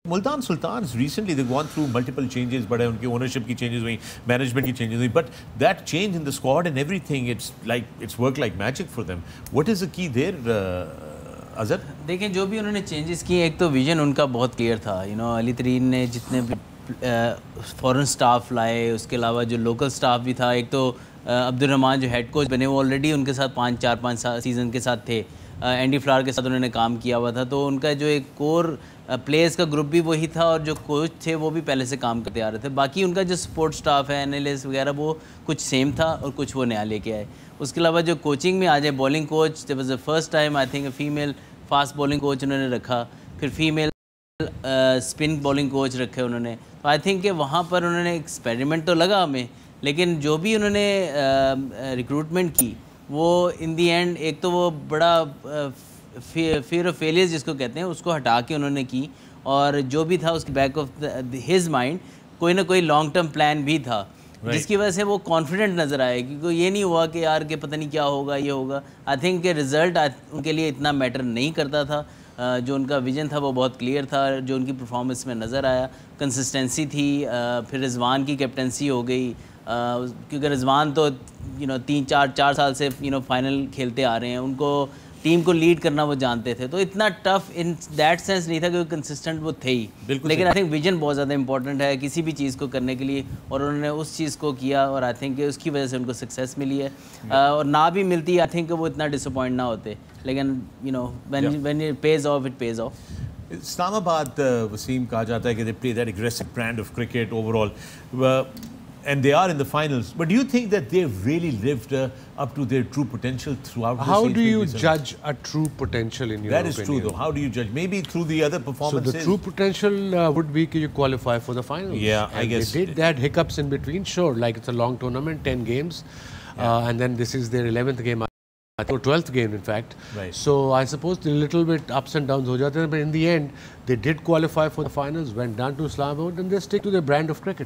Multan Sultans recently they've gone through multiple changes, but unki ownership ki changes hui, management ki changes hui, but that change in the squad and everything, it's worked like magic for them. What is the key there, Azhar? دیکھیں جو بھی انہوں نے changes کی، ایک تو vision in کا بہت کلیئر تھا. علی ترین نے جتنے فورن سٹاف لائے، اس کے علاوہ جو لوکل سٹاف بھی تھا، ایک تو عبد الرحمان جو ہیڈ کوچ بنے وہ آلریڈی ان کے ساتھ 5 سیزن کے ساتھ تھے. اینڈی فلاور کے ساتھ انہوں نے کام کیا ہوا تھا، تو ان کا جو ایک کور پلیئرز کا گروپ بھی وہی تھا، اور جو کوچ تھے وہ بھی پہلے سے کام کرتے آ رہے تھے. باقی ان کا جو سپورٹ سٹاف ہے، انالسٹ وغیرہ، وہ کچھ سیم تھا اور کچھ وہ نیا لے کے آئے. اس کے علاوہ جو کوچنگ میں آ جائے، bowling coach there was the first time I think female fast bowling coach انہوں نے رکھا، پھر فیمیل اسپن بالنگ کوچ رکھے انہوں نے. تو آئی تھنک کہ وہاں پر انہوں نے ایکسپیریمنٹ تو لگا ہمیں، لیکن جو بھی انہوں نے ریکروٹمنٹ کی وہ ان دی اینڈ ایک تو وہ بڑا فیئر آف فیلئر جس کو کہتے ہیں اس کو ہٹا کے انہوں نے کی، اور جو بھی تھا اس کے بیک آف ہز مائنڈ کوئی نہ کوئی لانگ ٹرم پلان بھی تھا، جس کی وجہ سے وہ کانفیڈنٹ نظر آئے. کیونکہ یہ نہیں ہوا کہ یار کہ پتہ نہیں کیا ہوگا یہ ہوگا. آئی تھنک کہ رزلٹ ان کے لیے اتنا میٹر نہیں کرتا تھا. جو ان کا ویژن تھا وہ بہت کلیئر تھا، جو ان کی پرفارمنس میں نظر آیا کنسسٹنسی تھی. پھر رضوان کی کیپٹنسی ہو گئی، کیونکہ رضوان تو 3-4 سال سے فائنل کھیلتے آ رہے ہیں، ان کو ٹیم کو لیڈ کرنا وہ جانتے تھے. تو اتنا ٹف ان دیٹ سینس نہیں تھا کہ کنسسٹنٹ وہ تھے ہی، لیکن آئی تھنک ویژن بہت زیادہ امپورٹنٹ ہے کسی بھی چیز کو کرنے کے لیے، اور انہوں نے اس چیز کو کیا، اور آئی تھنک کہ اس کی وجہ سے ان کو سکسیس ملی ہے. اور نہ بھی ملتی آئی تھنک کہ وہ اتنا ڈس اپوائنٹ نہ ہوتے، لیکن when it pays off, it pays off. اسلام آباد وسیم کہا جاتا ہے کہ they play that aggressive brand of cricket overall, and they are in the finals. But do you think that they've really lived up to their true potential throughout this? How do you judge a true potential in your opinion? That is true though. How do you judge? Maybe through the other performances. So the true potential would be that you qualify for the finals. Yeah, I guess. They had hiccups in between, sure, like it's a long tournament, 10 games. And then this is their 11th game. Or 12th game in fact. Right. So I suppose a little bit ups and downs ho jate hain, but in the end they did qualify for the finals, went down to Islamabad, and they stick to their brand of cricket.